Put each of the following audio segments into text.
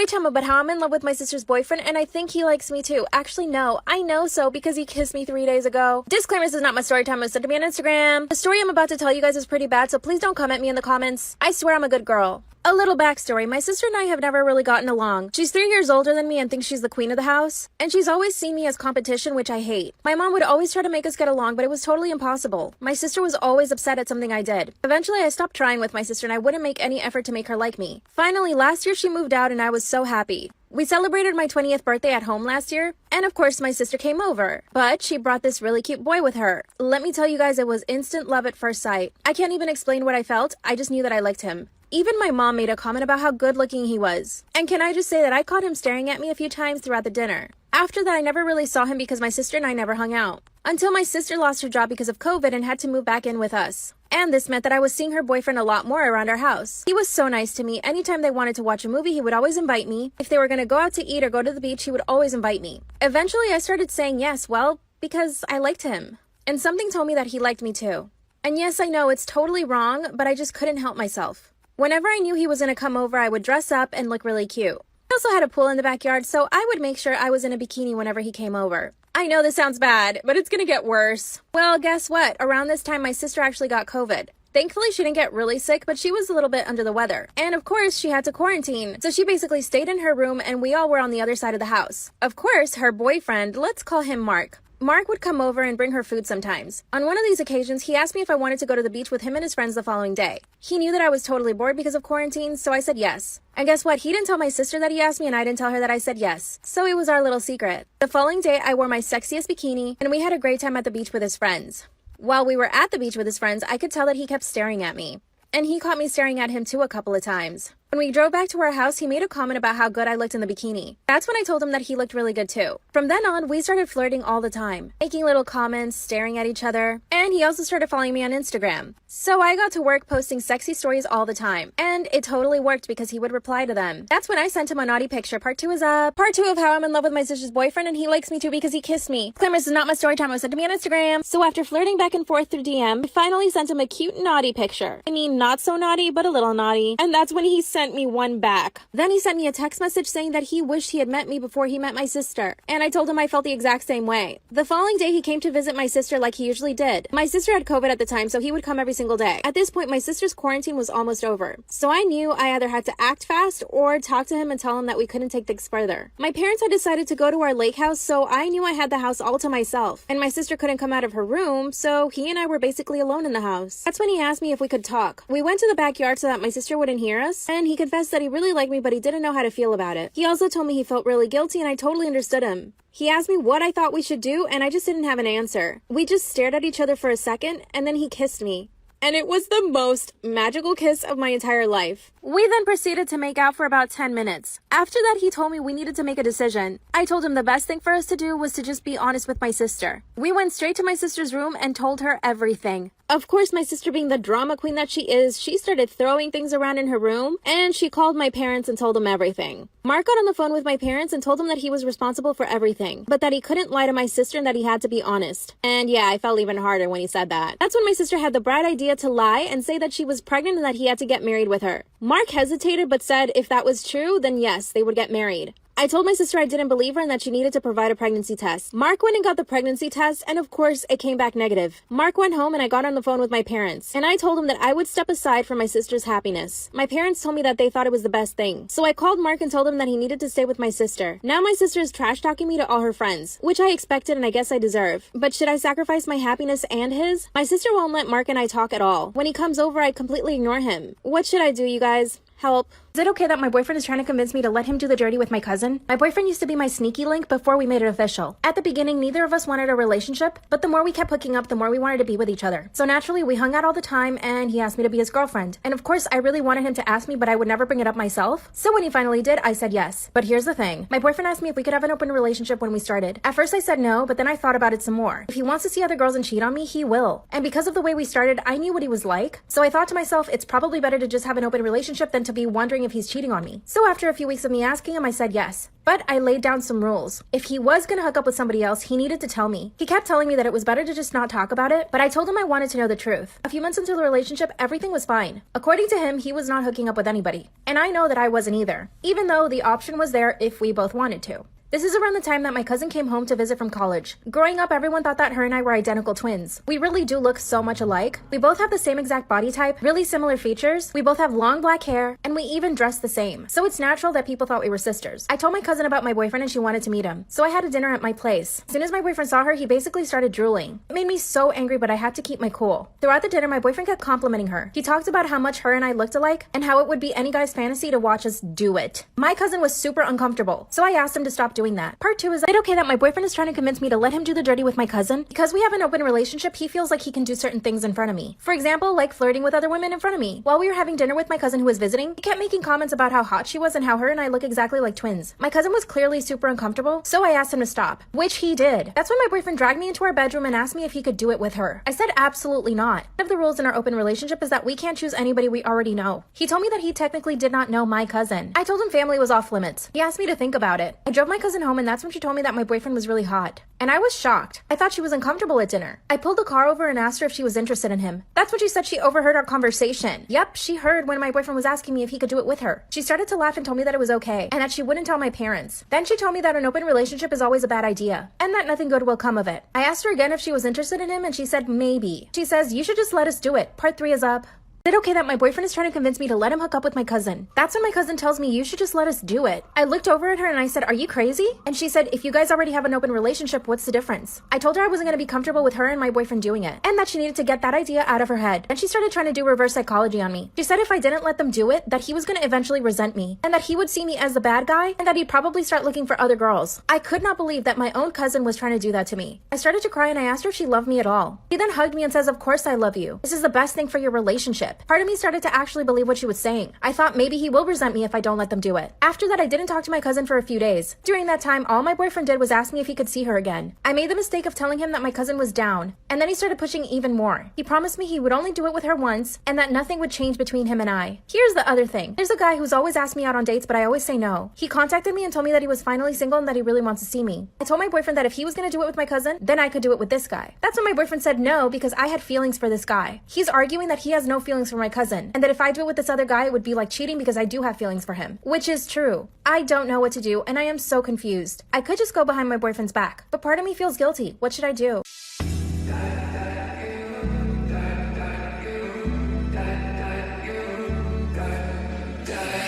Storytime about how I'm in love with my sister's boyfriend and I think he likes me too. Actually, no. I know so because he kissed me 3 days ago. Disclaimer, this is not my story time. It was sent to me on Instagram. The story I'm about to tell you guys is pretty bad, so please don't comment me in the comments. I swear I'm a good girl. A little backstory. My sister and I have never really gotten along. She's 3 years older than me and thinks she's the queen of the house. And she's always seen me as competition, which I hate. My mom would always try to make us get along, but it was totally impossible. My sister was always upset at something I did. Eventually, I stopped trying with my sister and I wouldn't make any effort to make her like me. Finally, last year she moved out and I was so happy. We celebrated my 20th birthday at home last year, and of course my sister came over. But she brought this really cute boy with her. Let me tell you guys, it was instant love at first sight. I can't even explain what I felt, I just knew that I liked him. Even my mom made a comment about how good looking he was. And can I just say that I caught him staring at me a few times throughout the dinner. After that, I never really saw him because my sister and I never hung out. Until my sister lost her job because of COVID and had to move back in with us. And this meant that I was seeing her boyfriend a lot more around our house. He was so nice to me. Anytime they wanted to watch a movie, he would always invite me. If they were going to go out to eat or go to the beach, he would always invite me. Eventually, I started saying yes, well, because I liked him. And something told me that he liked me too. And yes, I know it's totally wrong, but I just couldn't help myself. Whenever I knew he was going to come over, I would dress up and look really cute. I also had a pool in the backyard, so I would make sure I was in a bikini whenever he came over. I know this sounds bad, but it's gonna get worse. Well, guess what? Around this time, my sister actually got COVID. Thankfully, she didn't get really sick, but she was a little bit under the weather. And of course, she had to quarantine. So she basically stayed in her room and we all were on the other side of the house. Of course, her boyfriend, let's call him Mark. Mark would come over and bring her food sometimes. On one of these occasions, he asked me if I wanted to go to the beach with him and his friends the following day. He knew that I was totally bored because of quarantine, so I said yes. And guess what? He didn't tell my sister that he asked me and I didn't tell her that I said yes. So it was our little secret. The following day, I wore my sexiest bikini and we had a great time at the beach with his friends. While we were at the beach with his friends, I could tell that he kept staring at me. And he caught me staring at him too a couple of times. When we drove back to our house, he made a comment about how good I looked in the bikini. That's when I told him that he looked really good too. From then on, we started flirting all the time, making little comments, staring at each other, and he also started following me on Instagram. So I got to work posting sexy stories all the time, and it totally worked because he would reply to them. That's when I sent him a naughty picture. Part 2 is up. Part 2 of how I'm in love with my sister's boyfriend and he likes me too because he kissed me. Disclaimer, this is not my story time. It was sent to me on Instagram. So after flirting back and forth through DM, I finally sent him a cute naughty picture. I mean, not so naughty, but a little naughty. And that's when he sent me one back. Then he sent me a text message saying that he wished he had met me before he met my sister. And I told him I felt the exact same way. The following day, he came to visit my sister like he usually did. My sister had COVID at the time, so he would come every single day. At this point, my sister's quarantine was almost over. So I knew I either had to act fast or talk to him and tell him that we couldn't take things further. My parents had decided to go to our lake house, so I knew I had the house all to myself. And my sister couldn't come out of her room, so he and I were basically alone in the house. That's when he asked me if we could talk. We went to the backyard so that my sister wouldn't hear us, and he confessed that he really liked me, but he didn't know how to feel about it. He also told me he felt really guilty, and I totally understood him. He asked me what I thought we should do, and I just didn't have an answer. We just stared at each other for a second, and then he kissed me. And it was the most magical kiss of my entire life. We then proceeded to make out for about 10 minutes. After that, he told me we needed to make a decision. I told him the best thing for us to do was to just be honest with my sister. We went straight to my sister's room and told her everything. Of course, my sister being the drama queen that she is, she started throwing things around in her room, and she called my parents and told them everything. Mark got on the phone with my parents and told them that he was responsible for everything, but that he couldn't lie to my sister and that he had to be honest. And yeah, I felt even harder when he said that. That's when my sister had the bright idea to lie and say that she was pregnant and that he had to get married with her. Mark hesitated but said if that was true, then yes, they would get married. I told my sister I didn't believe her and that she needed to provide a pregnancy test. Mark went and got the pregnancy test, and of course, it came back negative. Mark went home and I got on the phone with my parents, and I told him that I would step aside for my sister's happiness. My parents told me that they thought it was the best thing. So I called Mark and told him that he needed to stay with my sister. Now my sister is trash-talking me to all her friends, which I expected and I guess I deserve. But should I sacrifice my happiness and his? My sister won't let Mark and I talk at all. When he comes over, I completely ignore him. What should I do, you guys? Help. Is it okay that my boyfriend is trying to convince me to let him do the dirty with my cousin? My boyfriend used to be my sneaky link before we made it official. At the beginning, neither of us wanted a relationship, but the more we kept hooking up, the more we wanted to be with each other. So naturally, we hung out all the time, and he asked me to be his girlfriend. And of course, I really wanted him to ask me, but I would never bring it up myself. So when he finally did, I said yes. But here's the thing. My boyfriend asked me if we could have an open relationship when we started. At first, I said no, but then I thought about it some more. If he wants to see other girls and cheat on me, he will. And because of the way we started, I knew what he was like. So I thought to myself, it's probably better to just have an open relationship than to be wondering wondering if he's cheating on me. So after a few weeks of me asking him, I said yes. But I laid down some rules. If he was gonna hook up with somebody else, he needed to tell me. He kept telling me that it was better to just not talk about it, but I told him I wanted to know the truth. A few months into the relationship, everything was fine. According to him, he was not hooking up with anybody. And I know that I wasn't either, even though the option was there if we both wanted to. This is around the time that my cousin came home to visit from college. Growing up, everyone thought that her and I were identical twins. We really do look so much alike. We both have the same exact body type, really similar features. We both have long black hair, and we even dress the same. So it's natural that people thought we were sisters. I told my cousin about my boyfriend and she wanted to meet him. So I had a dinner at my place. As soon as my boyfriend saw her, he basically started drooling. It made me so angry, but I had to keep my cool. Throughout the dinner, my boyfriend kept complimenting her. He talked about how much her and I looked alike, and how it would be any guy's fantasy to watch us do it. My cousin was super uncomfortable, so I asked him to stop doing that. Part 2 is, is it okay that my boyfriend is trying to convince me to let him do the dirty with my cousin? Because we have an open relationship, he feels like he can do certain things in front of me. For example, like flirting with other women in front of me. While we were having dinner with my cousin who was visiting, he kept making comments about how hot she was and how her and I look exactly like twins. My cousin was clearly super uncomfortable, so I asked him to stop, which he did. That's when my boyfriend dragged me into our bedroom and asked me if he could do it with her. I said absolutely not. One of the rules in our open relationship is that we can't choose anybody we already know. He told me that he technically did not know my cousin. I told him family was off limits. He asked me to think about it. I drove my cousin home, and that's when she told me that my boyfriend was really hot. And I was shocked. I thought she was uncomfortable at dinner. I pulled the car over and asked her if she was interested in him. That's when she said she overheard our conversation. Yep, she heard when my boyfriend was asking me if he could do it with her. She started to laugh and told me that it was okay, and that she wouldn't tell my parents. Then she told me that an open relationship is always a bad idea, and that nothing good will come of it. I asked her again if she was interested in him, and she said maybe. She says, you should just let us do it. Part 3 is up. Is it okay that my boyfriend is trying to convince me to let him hook up with my cousin? That's when my cousin tells me you should just let us do it. I looked over at her and I said, are you crazy? And she said, if you guys already have an open relationship, what's the difference? I told her I wasn't going to be comfortable with her and my boyfriend doing it, and that she needed to get that idea out of her head. And she started trying to do reverse psychology on me. She said if I didn't let them do it, that he was going to eventually resent me, and that he would see me as the bad guy, and that he'd probably start looking for other girls. I could not believe that my own cousin was trying to do that to me. I started to cry and I asked her if she loved me at all. She then hugged me and says, of course I love you. This is the best thing for your relationship. Part of me started to actually believe what she was saying. I thought maybe he will resent me if I don't let them do it. After that, I didn't talk to my cousin for a few days. During that time, all my boyfriend did was ask me if he could see her again. I made the mistake of telling him that my cousin was down, and then he started pushing even more. He promised me he would only do it with her once, and that nothing would change between him and I. Here's the other thing. There's a guy who's always asked me out on dates, but I always say no. He contacted me and told me that he was finally single and that he really wants to see me. I told my boyfriend that if he was going to do it with my cousin, then I could do it with this guy. That's when my boyfriend said no because I had feelings for this guy. He's arguing that he has no feelings for my cousin, and that if I do it with this other guy, it would be like cheating because I do have feelings for him, which is true. I don't know what to do, and I am so confused. I could just go behind my boyfriend's back, but part of me feels guilty. What should I do?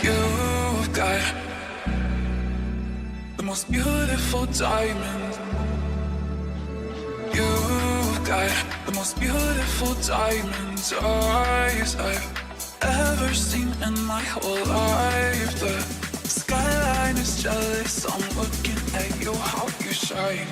You've got the most beautiful diamond. You've got the most beautiful diamond eyes I've ever seen in my whole life. The skyline is jealous, I'm looking at you, how you shine.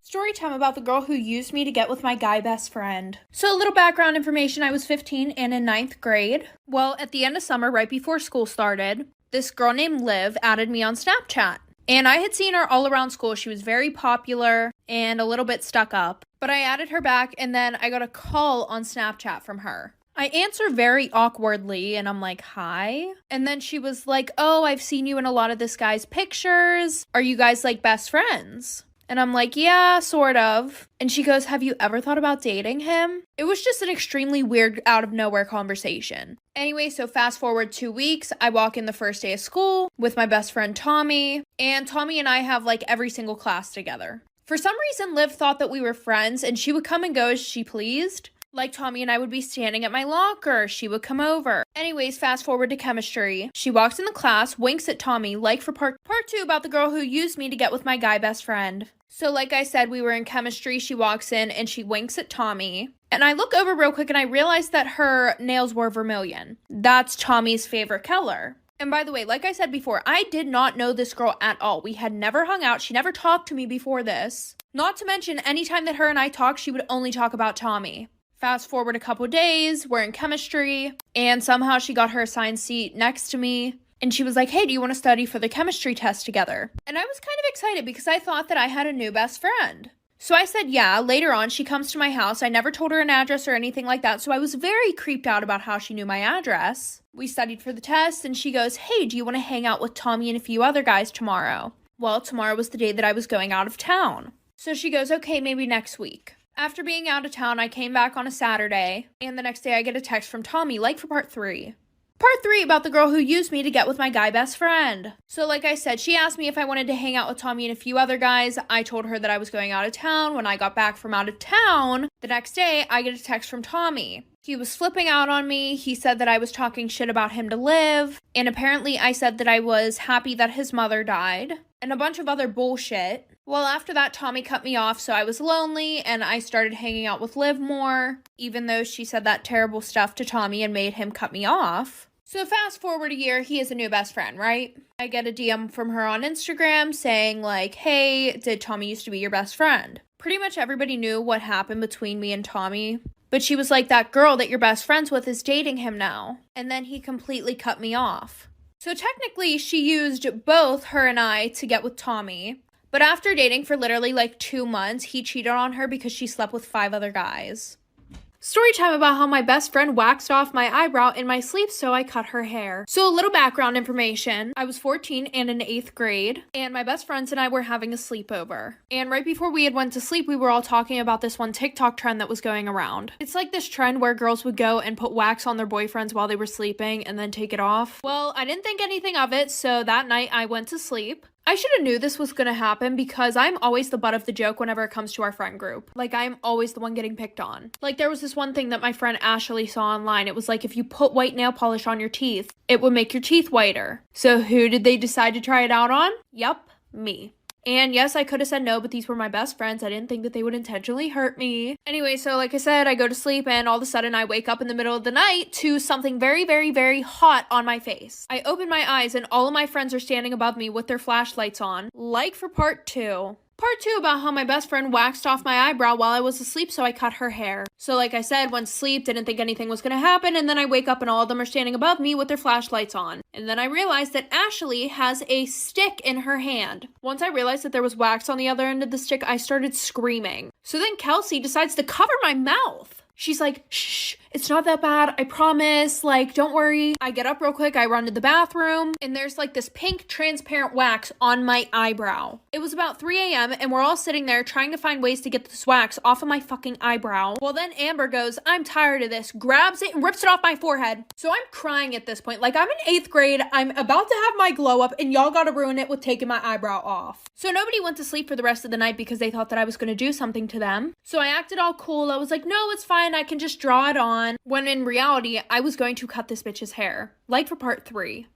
Storytime about the girl who used me to get with my guy best friend. So a little background information, I was 15 and in 9th grade. Well, at the end of summer, right before school started, this girl named Liv added me on Snapchat. And I had seen her all around school. She was very popular and a little bit stuck up. But I added her back, and then I got a call on Snapchat from her. I answer very awkwardly, and I'm like, hi? And then she was like, oh, I've seen you in a lot of this guy's pictures. Are you guys like best friends? And I'm like, yeah, sort of. And she goes, have you ever thought about dating him? It was just an extremely weird, out of nowhere conversation. Anyway, so fast forward 2 weeks, I walk in the first day of school with my best friend Tommy, and Tommy and I have like every single class together. For some reason, Liv thought that we were friends, and she would come and go as she pleased. Like Tommy and I would be standing at my locker, she would come over. Anyways, fast forward to chemistry. She walks in the class, winks at Tommy, like for part 2 about the girl who used me to get with my guy best friend. So like I said, we were in chemistry, she walks in and she winks at Tommy. And I look over real quick and I realize that her nails were vermilion. That's Tommy's favorite color. And by the way, like I said before, I did not know this girl at all. We had never hung out. She never talked to me before this. Not to mention, anytime that her and I talked, she would only talk about Tommy. Fast forward a couple days, we're in chemistry, and somehow she got her assigned seat next to me. And she was like, hey, do you want to study for the chemistry test together? And I was kind of excited because I thought that I had a new best friend. So I said, yeah. Later on, she comes to my house. I never told her an address or anything like that, so I was very creeped out about how she knew my address. We studied for the test, and she goes, hey, do you want to hang out with Tommy and a few other guys tomorrow? Well, tomorrow was the day that I was going out of town. So she goes, okay, maybe next week. After being out of town, I came back on a Saturday, and the next day I get a text from Tommy, like for part 3. Part 3 about the girl who used me to get with my guy best friend. So like I said, she asked me if I wanted to hang out with Tommy and a few other guys. I told her that I was going out of town. When I got back from out of town, the next day, I get a text from Tommy. He was flipping out on me. He said that I was talking shit about him to live. And apparently I said that I was happy that his mother died. And a bunch of other bullshit. Well, after that, Tommy cut me off, so I was lonely, and I started hanging out with Liv more, even though she said that terrible stuff to Tommy and made him cut me off. So fast forward a year, he is a new best friend, right? I get a DM from her on Instagram saying like, hey, did Tommy used to be your best friend? Pretty much everybody knew what happened between me and Tommy, but she was like, that girl that you're best friends with is dating him now. And then he completely cut me off. So technically, she used both her and I to get with Tommy. But after dating for literally like 2 months, he cheated on her because she slept with 5 other guys. Story time about how my best friend waxed off my eyebrow in my sleep, so I cut her hair. So a little background information. I was 14 and in 8th grade, and my best friends and I were having a sleepover. And right before we had went to sleep, we were all talking about this one TikTok trend that was going around. It's like this trend where girls would go and put wax on their boyfriends while they were sleeping and then take it off. Well, I didn't think anything of it, so that night I went to sleep. I should have knew this was gonna happen because I'm always the butt of the joke whenever it comes to our friend group. Like, I'm always the one getting picked on. Like, there was this one thing that my friend Ashley saw online. It was like, if you put white nail polish on your teeth, it would make your teeth whiter. So who did they decide to try it out on? Yup, me. And yes, I could have said no, but these were my best friends. I didn't think that they would intentionally hurt me. Anyway, so like I said, I go to sleep and all of a sudden I wake up in the middle of the night to something very, very, very hot on my face. I open my eyes and all of my friends are standing above me with their flashlights on, like for part 2. Part 2 about how my best friend waxed off my eyebrow while I was asleep, so I cut her hair. So like I said, went to sleep, didn't think anything was gonna happen, and then I wake up and all of them are standing above me with their flashlights on. And then I realized that Ashley has a stick in her hand. Once I realized that there was wax on the other end of the stick, I started screaming. So then Kelsey decides to cover my mouth. She's like, shh, it's not that bad, I promise, like, don't worry. I get up real quick, I run to the bathroom, and there's like this pink transparent wax on my eyebrow. It was about 3 a.m. and we're all sitting there trying to find ways to get this wax off of my fucking eyebrow. Well, then Amber goes, I'm tired of this, grabs it and rips it off my forehead. So I'm crying at this point. Like, I'm in 8th grade, I'm about to have my glow up, and y'all gotta ruin it with taking my eyebrow off. So nobody went to sleep for the rest of the night because they thought that I was gonna do something to them. So I acted all cool. I was like, no, it's fine, I can just draw it on. When in reality, I was going to cut this bitch's hair. Like for part 3.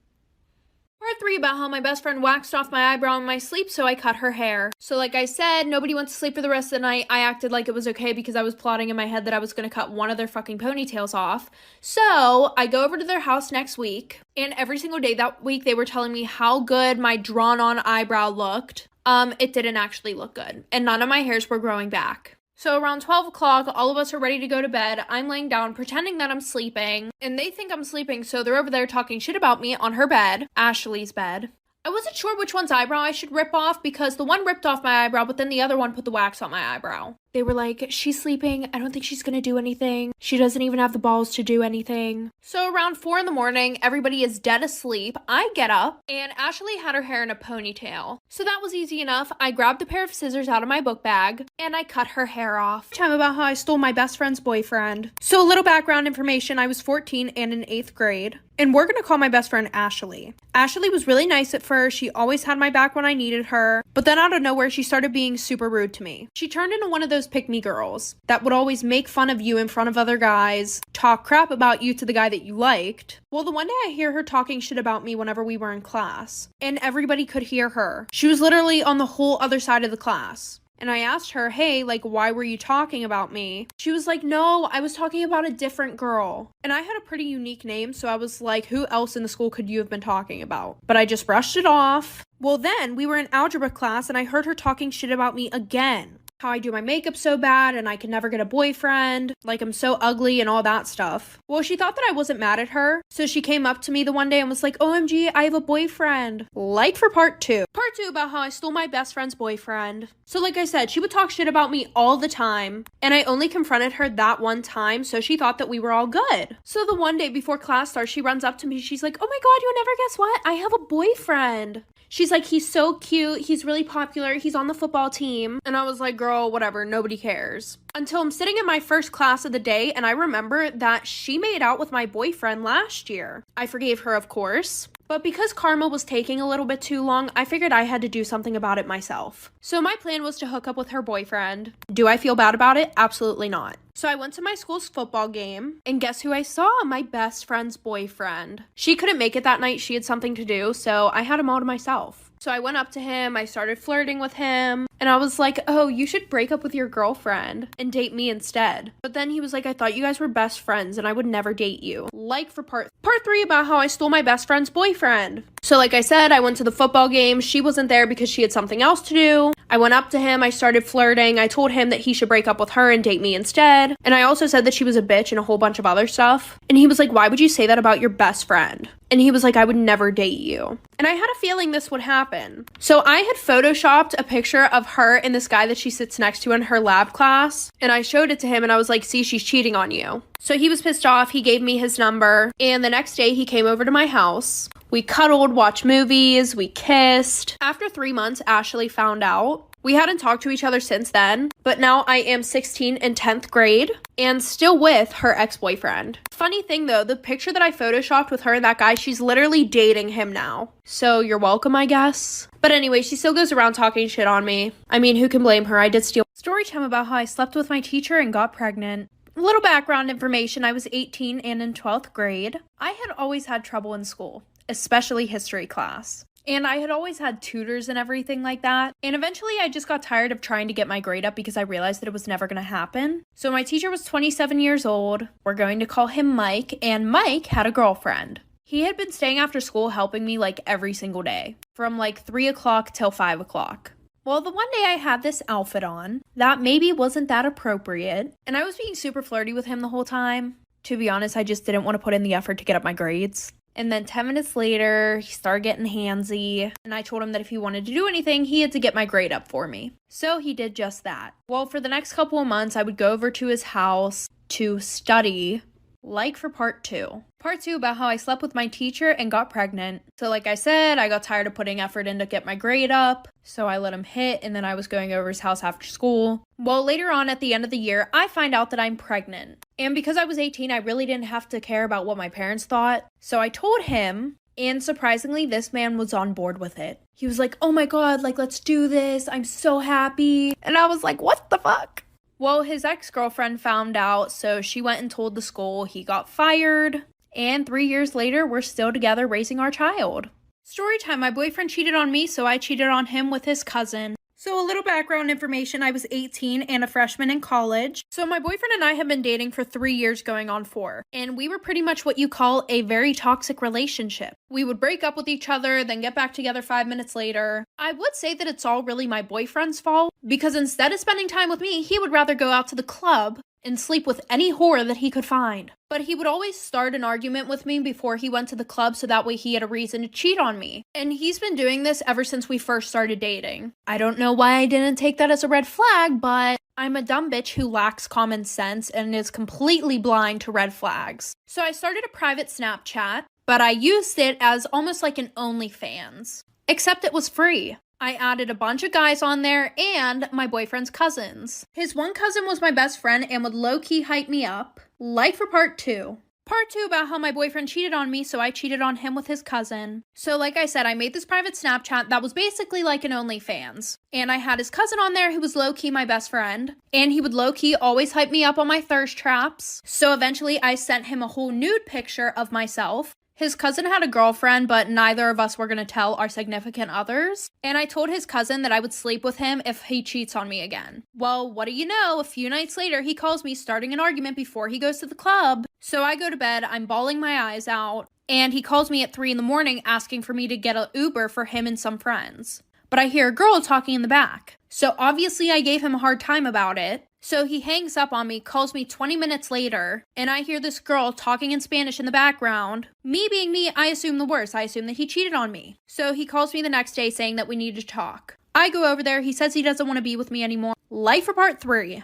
Part 3 about how my best friend waxed off my eyebrow in my sleep, so I cut her hair. So like I said, nobody went to sleep for the rest of the night. I acted like it was okay because I was plotting in my head that I was going to cut one of their fucking ponytails off. So I go over to their house next week, and every single day that week they were telling me how good my drawn-on eyebrow looked. It didn't actually look good, and none of my hairs were growing back. So around 12 o'clock, all of us are ready to go to bed. I'm laying down, pretending that I'm sleeping, and they think I'm sleeping, so they're over there talking shit about me on her bed, Ashley's bed. I wasn't sure which one's eyebrow I should rip off because the one ripped off my eyebrow, but then the other one put the wax on my eyebrow. They were like, she's sleeping. I don't think she's gonna do anything. She doesn't even have the balls to do anything. So around 4 in the morning, everybody is dead asleep. I get up, and Ashley had her hair in a ponytail. So that was easy enough. I grabbed a pair of scissors out of my book bag, and I cut her hair off. Time about how I stole my best friend's boyfriend. So a little background information. I was 14 and in 8th grade. And we're gonna call my best friend Ashley. Ashley was really nice at first. She always had my back when I needed her. But then out of nowhere, she started being super rude to me. She turned into one of those pick-me girls that would always make fun of you in front of other guys, talk crap about you to the guy that you liked. Well, the one day I hear her talking shit about me whenever we were in class, and everybody could hear her. She was literally on the whole other side of the class. And I asked her, hey, like, why were you talking about me? She was like, no, I was talking about a different girl. And I had a pretty unique name, so I was like, who else in the school could you have been talking about? But I just brushed it off. Well, then we were in algebra class and I heard her talking shit about me again. how I do my makeup so bad and I can never get a boyfriend, like I'm so ugly and all that stuff. Well, she thought that I wasn't mad at her, so she came up to me the one day and was like, OMG, I have a boyfriend. Like for part 2. Part 2 about how I stole my best friend's boyfriend. So like I said, she would talk shit about me all the time, and I only confronted her that one time, so she thought that we were all good. So the one day before class starts, she runs up to me, she's like, oh my god, you'll never guess what? I have a boyfriend. She's like, he's so cute, he's really popular, he's on the football team. And I was like, girl, whatever, nobody cares. Until I'm sitting in my first class of the day, and I remember that she made out with my boyfriend last year. I forgave her, of course. But because karma was taking a little bit too long, I figured I had to do something about it myself. So my plan was to hook up with her boyfriend. Do I feel bad about it? Absolutely not. So I went to my school's football game, and guess who I saw? My best friend's boyfriend. She couldn't make it that night, she had something to do, so I had him all to myself. So I went up to him, I started flirting with him, and I was like, oh, you should break up with your girlfriend and date me instead. But then he was like, I thought you guys were best friends and I would never date you. Like for part 3 about how I stole my best friend's boyfriend. So like I said, I went to the football game. She wasn't there because she had something else to do. I went up to him, I started flirting. I told him that he should break up with her and date me instead. And I also said that she was a bitch and a whole bunch of other stuff. And he was like, why would you say that about your best friend? And he was like, I would never date you. And I had a feeling this would happen. So I had photoshopped a picture of her and this guy that she sits next to in her lab class. And I showed it to him and I was like, see, she's cheating on you. So he was pissed off. He gave me his number. And the next day he came over to my house. We cuddled, watched movies, we kissed. After 3 months, Ashley found out. We hadn't talked to each other since then, but now I am 16 in 10th grade and still with her ex-boyfriend. Funny thing though, the picture that I photoshopped with her and that guy, she's literally dating him now. So you're welcome, I guess. But anyway, she still goes around talking shit on me. I mean, who can blame her? I did steal. Storytime about how I slept with my teacher and got pregnant. A little background information, I was 18 and in 12th grade. I had always had trouble in school, especially history class. And I had always had tutors and everything like that. And eventually I just got tired of trying to get my grade up because I realized that it was never going to happen. So my teacher was 27 years old. We're going to call him Mike. And Mike had a girlfriend. He had been staying after school helping me like every single day. From like 3 o'clock till 5 o'clock. Well, the one day I had this outfit on that maybe wasn't that appropriate. And I was being super flirty with him the whole time. To be honest, I just didn't want to put in the effort to get up my grades. And then 10 minutes later, he started getting handsy, and I told him that if he wanted to do anything, he had to get my grade up for me. So he did just that. Well, for the next couple of months, I would go over to his house to study, like for part 2. Part 2 about how I slept with my teacher and got pregnant. So like I said, I got tired of putting effort in to get my grade up, so I let him hit, and then I was going over his house after school. Well, later on at the end of the year, I find out that I'm pregnant. And because I was 18, I really didn't have to care about what my parents thought. So I told him, and surprisingly, this man was on board with it. He was like, oh my god, like, let's do this. I'm so happy. And I was like, what the fuck? Well, his ex-girlfriend found out, so she went and told the school. He got fired. And 3 years later, we're still together raising our child. Storytime, my boyfriend cheated on me, so I cheated on him with his cousin. So a little background information, I was 18 and a freshman in college. So my boyfriend and I have been dating for 3 years going on 4. And we were pretty much what you call a very toxic relationship. We would break up with each other, then get back together 5 minutes later. I would say that it's all really my boyfriend's fault, because instead of spending time with me, he would rather go out to the club and sleep with any whore that he could find. But he would always start an argument with me before he went to the club so that way he had a reason to cheat on me. And he's been doing this ever since we first started dating. I don't know why I didn't take that as a red flag, but I'm a dumb bitch who lacks common sense and is completely blind to red flags. So I started a private Snapchat, but I used it as almost like an OnlyFans. Except it was free. I added a bunch of guys on there and my boyfriend's cousins. His one cousin was my best friend and would low-key hype me up. Like for part 2. Part 2 about how my boyfriend cheated on me, so I cheated on him with his cousin. So like I said, I made this private Snapchat that was basically like an OnlyFans. And I had his cousin on there who was low-key my best friend. And he would low-key always hype me up on my thirst traps. So eventually I sent him a whole nude picture of myself. His cousin had a girlfriend, but neither of us were going to tell our significant others. And I told his cousin that I would sleep with him if he cheats on me again. Well, what do you know? A few nights later, he calls me starting an argument before he goes to the club. So I go to bed, I'm bawling my eyes out, and he calls me at 3 in the morning asking for me to get an Uber for him and some friends. But I hear a girl talking in the back. So obviously I gave him a hard time about it. So he hangs up on me, calls me 20 minutes later, and I hear this girl talking in Spanish in the background. Me being me, I assume the worst. I assume that he cheated on me. So he calls me the next day saying that we need to talk. I go over there. He says he doesn't want to be with me anymore. Life for part 3.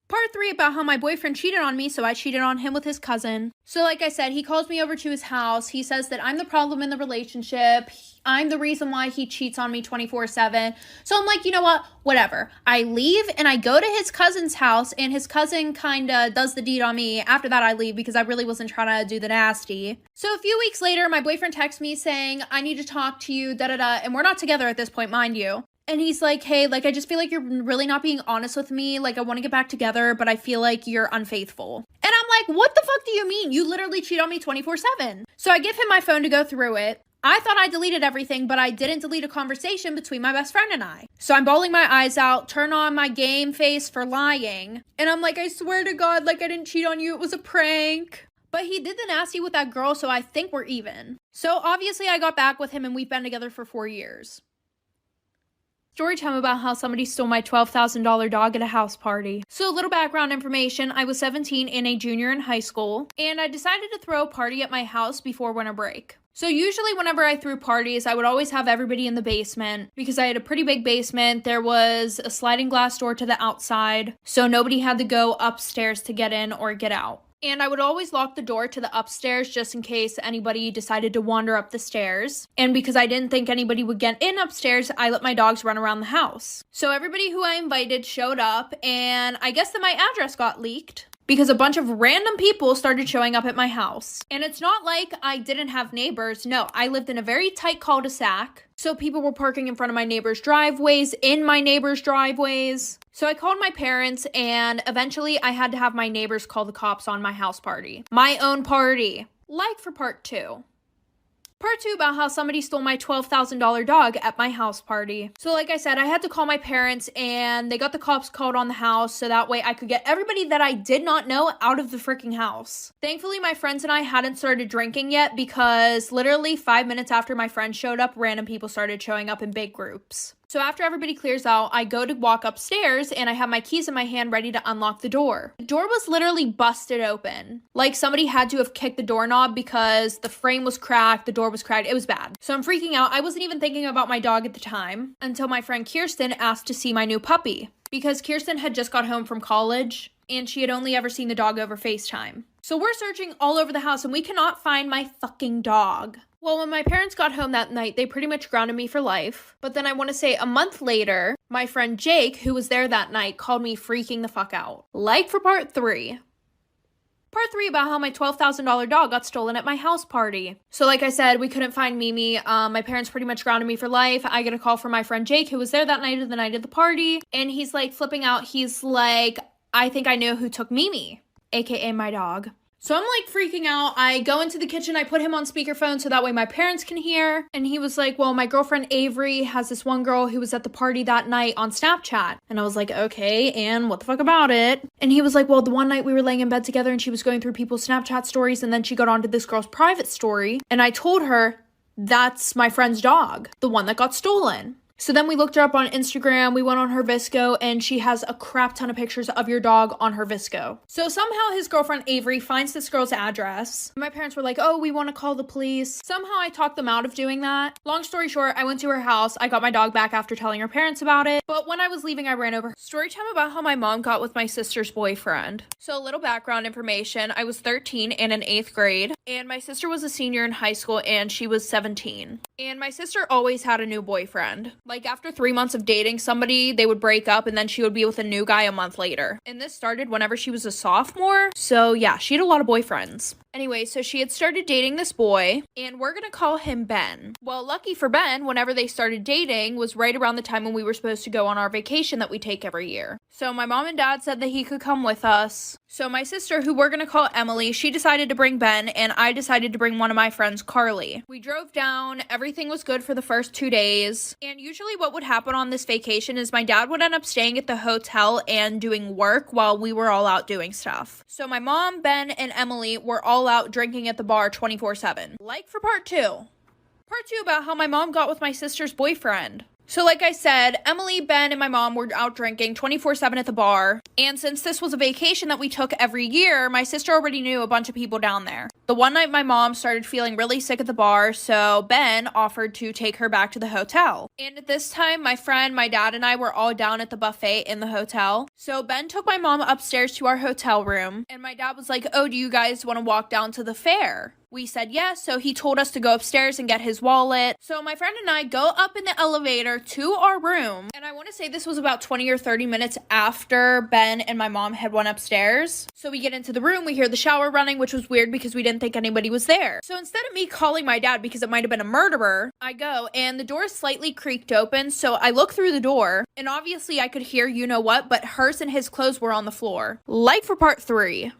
Part 3 about how my boyfriend cheated on me, so I cheated on him with his cousin. So like I said, he calls me over to his house. He says that I'm the problem in the relationship. I'm the reason why he cheats on me 24/7. So I'm like, you know what? Whatever. I leave and I go to his cousin's house, and his cousin kind of does the deed on me. After that, I leave because I really wasn't trying to do the nasty. So a few weeks later, my boyfriend texts me saying, I need to talk to you, da-da-da. And we're not together at this point, mind you. And he's like, hey, like, I just feel like you're really not being honest with me. Like, I want to get back together, but I feel like you're unfaithful. And I'm like, what the fuck do you mean? You literally cheat on me 24/7. So I give him my phone to go through it. I thought I deleted everything, but I didn't delete a conversation between my best friend and I. So I'm bawling my eyes out, turn on my game face for lying. And I'm like, I swear to God, like, I didn't cheat on you. It was a prank. But he did the nasty with that girl, so I think we're even. So obviously I got back with him and we've been together for 4 years. Story time about how somebody stole my $12,000 dog at a house party. So a little background information, I was 17 and a junior in high school, and I decided to throw a party at my house before winter break. So usually whenever I threw parties, I would always have everybody in the basement because I had a pretty big basement. There was a sliding glass door to the outside, so nobody had to go upstairs to get in or get out. And I would always lock the door to the upstairs just in case anybody decided to wander up the stairs. And because I didn't think anybody would get in upstairs, I let my dogs run around the house. So everybody who I invited showed up, and I guess that my address got leaked because a bunch of random people started showing up at my house. And it's not like I didn't have neighbors. No, I lived in a very tight cul-de-sac. So people were parking in front of my neighbors' driveways, in my neighbors' driveways. So I called my parents, and eventually I had to have my neighbors call the cops on my house party. My own party. Like for part 2. Part 2 about how somebody stole my $12,000 dog at my house party. So like I said, I had to call my parents and they got the cops called on the house so that way I could get everybody that I did not know out of the freaking house. Thankfully, my friends and I hadn't started drinking yet because literally 5 minutes after my friends showed up, random people started showing up in big groups. So after everybody clears out, I go to walk upstairs and I have my keys in my hand ready to unlock the door. The door was literally busted open. Like somebody had to have kicked the doorknob because the frame was cracked, the door was cracked, it was bad. So I'm freaking out. I wasn't even thinking about my dog at the time until my friend Kirsten asked to see my new puppy because Kirsten had just got home from college and she had only ever seen the dog over FaceTime. So we're searching all over the house and we cannot find my fucking dog. Well, when my parents got home that night, they pretty much grounded me for life. But then I want to say a month later, my friend Jake, who was there that night, called me freaking the fuck out. Like for part 3. Part 3 about how my $12,000 dog got stolen at my house party. So like I said, we couldn't find Mimi. My parents pretty much grounded me for life. I get a call from my friend Jake, who was there that night of the night of the party. And he's like flipping out. He's like, I think I know who took Mimi, aka my dog. So I'm like freaking out. I go into the kitchen, I put him on speakerphone so that way my parents can hear. And he was like, well, my girlfriend Avery has this one girl who was at the party that night on Snapchat. And I was like, okay, and what the fuck about it? And he was like, well, the one night we were laying in bed together and she was going through people's Snapchat stories and then she got onto this girl's private story. And I told her, that's my friend's dog, the one that got stolen. So then we looked her up on Instagram, we went on her Visco, and she has a crap ton of pictures of your dog on her Visco. So somehow his girlfriend Avery finds this girl's address. My parents were like, oh, we want to call the police. Somehow I talked them out of doing that. Long story short, I went to her house, I got my dog back after telling her parents about it, but when I was leaving, I ran over. Story time about how my mom got with my sister's boyfriend. So a little background information, I was 13 and in 8th grade, and my sister was a senior in high school and she was 17. And my sister always had a new boyfriend. Like after 3 months of dating somebody, they would break up and then she would be with a new guy a month later. And this started whenever she was a sophomore. So yeah, she had a lot of boyfriends. Anyway, so she had started dating this boy, and we're gonna call him Ben. Well, lucky for Ben, whenever they started dating was right around the time when we were supposed to go on our vacation that we take every year. So my mom and dad said that he could come with us. So my sister, who we're gonna call Emily, she decided to bring Ben, and I decided to bring one of my friends, Carly. We drove down, everything was good for the first 2 days, and usually what would happen on this vacation is my dad would end up staying at the hotel and doing work while we were all out doing stuff. So my mom, Ben, and Emily were all out drinking at the bar 24/7. Like for part 2. Part 2 about how my mom got with my sister's boyfriend. So like I said, Emily, Ben, and my mom were out drinking 24/7 at the bar. And since this was a vacation that we took every year, my sister already knew a bunch of people down there. The one night my mom started feeling really sick at the bar, so Ben offered to take her back to the hotel. And at this time, my friend, my dad, and I were all down at the buffet in the hotel. So Ben took my mom upstairs to our hotel room, and my dad was like, "Oh, do you guys want to walk down to the fair?" We said yes, so he told us to go upstairs and get his wallet. So my friend and I go up in the elevator to our room, and I want to say this was about 20 or 30 minutes after Ben and my mom had went upstairs. So we get into the room, we hear the shower running, which was weird because we didn't think anybody was there. So instead of me calling my dad because it might have been a murderer, I go, and the door slightly creaked open, so I look through the door, and obviously I could hear you know what, but hers and his clothes were on the floor. Light for part 3.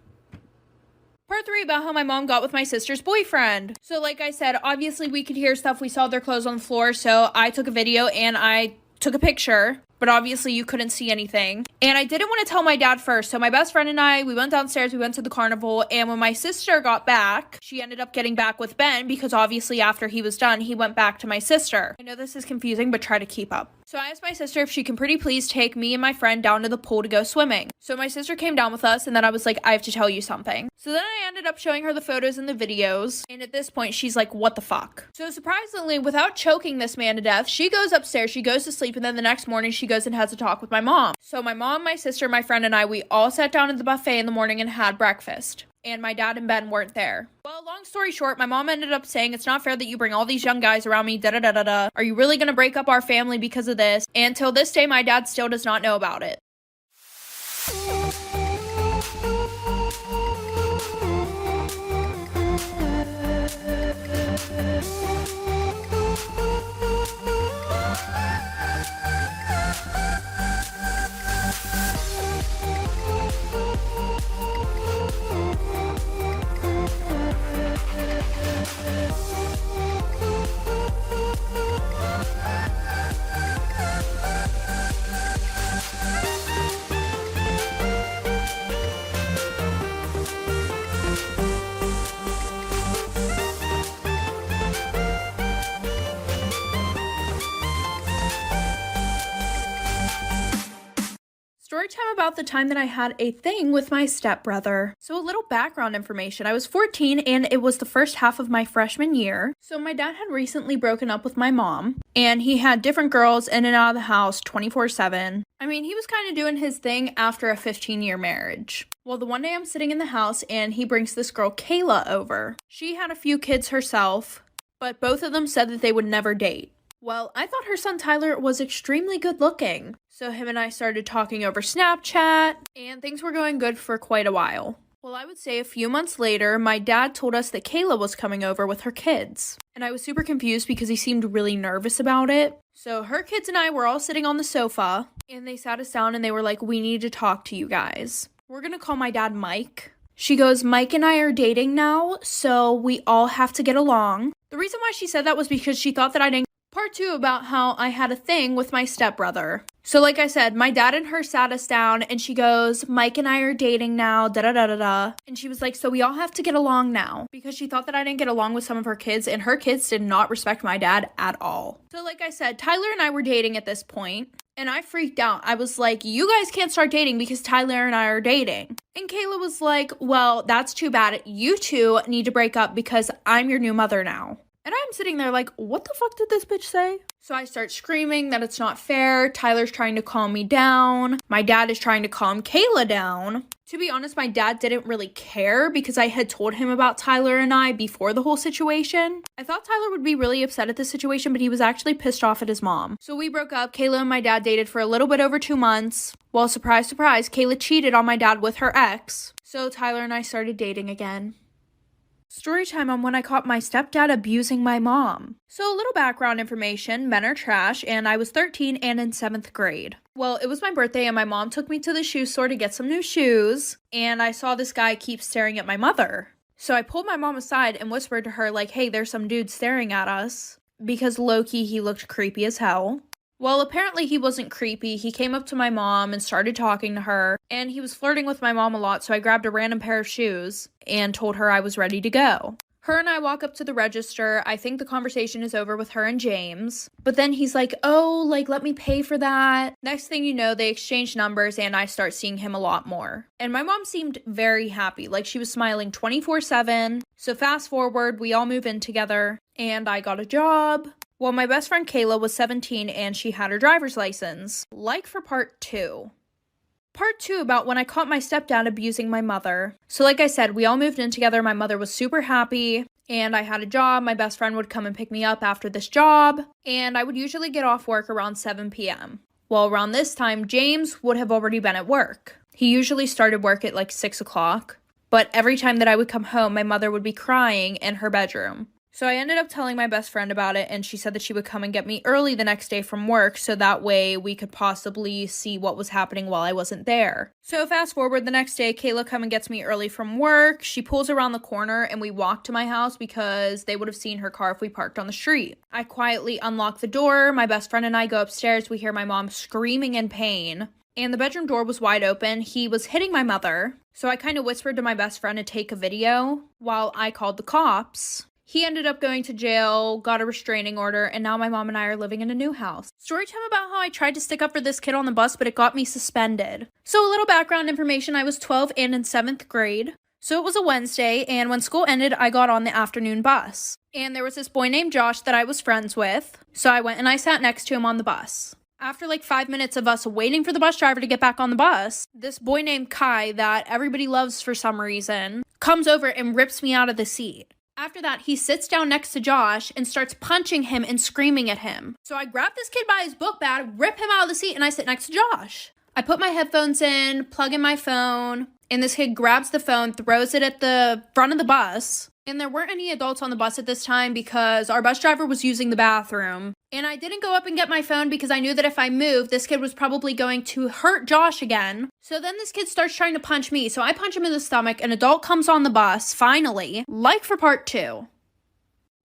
Part 3 about how my mom got with my sister's boyfriend. So like I said, obviously we could hear stuff. We saw their clothes on the floor, so I took a video and I took a picture. But obviously you couldn't see anything. And I didn't want to tell my dad first. So my best friend and I, we went downstairs, we went to the carnival. And when my sister got back, she ended up getting back with Ben because obviously after he was done, he went back to my sister. I know this is confusing, but try to keep up. So I asked my sister if she can pretty please take me and my friend down to the pool to go swimming. So my sister came down with us, and then I was like, I have to tell you something. So then I ended up showing her the photos and the videos. And at this point, she's like, what the fuck? So surprisingly, without choking this man to death, she goes upstairs, she goes to sleep, and then the next morning she goes and has a talk with my mom. So my mom, my sister, my friend, and I, we all sat down at the buffet in the morning and had breakfast. And my dad and Ben weren't there. Well, long story short, my mom ended up saying, it's not fair that you bring all these young guys around me, da-da-da-da-da. Are you really gonna break up our family because of this? And till this day, my dad still does not know about it. Storytime about the time that I had a thing with my stepbrother. So a little background information. I was 14 and it was the first half of my freshman year. So my dad had recently broken up with my mom and he had different girls in and out of the house 24/7. I mean, he was kind of doing his thing after a 15-year marriage. Well, the one day I'm sitting in the house and he brings this girl Kayla over. She had a few kids herself, but both of them said that they would never date. Well, I thought her son Tyler was extremely good looking. So him and I started talking over Snapchat, and things were going good for quite a while. Well, I would say a few months later, my dad told us that Kayla was coming over with her kids. And I was super confused because he seemed really nervous about it. So her kids and I were all sitting on the sofa, and they sat us down and they were like, we need to talk to you guys. We're gonna call my dad Mike. She goes, Mike and I are dating now, so we all have to get along. The reason why she said that was because she thought that I didn't. Part 2 about how I had a thing with my stepbrother. So like I said, my dad and her sat us down and she goes, Mike and I are dating now, da-da-da-da-da. And she was like, so we all have to get along now. Because she thought that I didn't get along with some of her kids and her kids did not respect my dad at all. So like I said, Tyler and I were dating at this point. And I freaked out. I was like, you guys can't start dating because Tyler and I are dating. And Kayla was like, well, that's too bad. You two need to break up because I'm your new mother now. And I'm sitting there like, what the fuck did this bitch say? So I start screaming that it's not fair. Tyler's trying to calm me down. My dad is trying to calm Kayla down. To be honest, my dad didn't really care because I had told him about Tyler and I before the whole situation. I thought Tyler would be really upset at this situation, but he was actually pissed off at his mom. So we broke up. Kayla and my dad dated for a little bit over 2 months. Well, surprise, surprise, Kayla cheated on my dad with her ex. So Tyler and I started dating again. Storytime on when I caught my stepdad abusing my mom. So a little background information, men are trash, and I was 13 and in 7th grade. Well, it was my birthday and my mom took me to the shoe store to get some new shoes, and I saw this guy keep staring at my mother. So I pulled my mom aside and whispered to her like, hey, there's some dude staring at us, because low-key he looked creepy as hell. Well, apparently he wasn't creepy. He came up to my mom and started talking to her, and he was flirting with my mom a lot, so I grabbed a random pair of shoes and told her I was ready to go. Her and I walk up to the register. I think the conversation is over with her and James. But then he's like, oh, like, let me pay for that. Next thing you know, they exchange numbers and I start seeing him a lot more. And my mom seemed very happy, like she was smiling 24/7. So fast forward, we all move in together and I got a job. Well, my best friend Kayla was 17 and she had her driver's license. Like for part 2. Part 2 about when I caught my stepdad abusing my mother. So like I said, we all moved in together. My mother was super happy and I had a job. My best friend would come and pick me up after this job and I would usually get off work around 7 p.m. Well, around this time, James would have already been at work. He usually started work at like 6 o'clock, but every time that I would come home, my mother would be crying in her bedroom. So I ended up telling my best friend about it and she said that she would come and get me early the next day from work so that way we could possibly see what was happening while I wasn't there. So fast forward the next day, Kayla come and gets me early from work. She pulls around the corner and we walk to my house because they would have seen her car if we parked on the street. I quietly unlock the door. My best friend and I go upstairs. We hear my mom screaming in pain. And the bedroom door was wide open. He was hitting my mother. So I kind of whispered to my best friend to take a video while I called the cops. He ended up going to jail, got a restraining order, and now my mom and I are living in a new house. Story time about how I tried to stick up for this kid on the bus, but it got me suspended. So a little background information, I was 12 and in 7th grade. So it was a Wednesday, and when school ended, I got on the afternoon bus. And there was this boy named Josh that I was friends with. So I went and I sat next to him on the bus. After like 5 minutes of us waiting for the bus driver to get back on the bus, this boy named Kai that everybody loves for some reason comes over and rips me out of the seat. After that, he sits down next to Josh and starts punching him and screaming at him. So I grab this kid by his book bag, rip him out of the seat, and I sit next to Josh. I put my headphones in, plug in my phone, and this kid grabs the phone, throws it at the front of the bus. And there weren't any adults on the bus at this time because our bus driver was using the bathroom. And I didn't go up and get my phone because I knew that if I moved, this kid was probably going to hurt Josh again. So then this kid starts trying to punch me. So I punch him in the stomach. An adult comes on the bus, finally, like for part 2.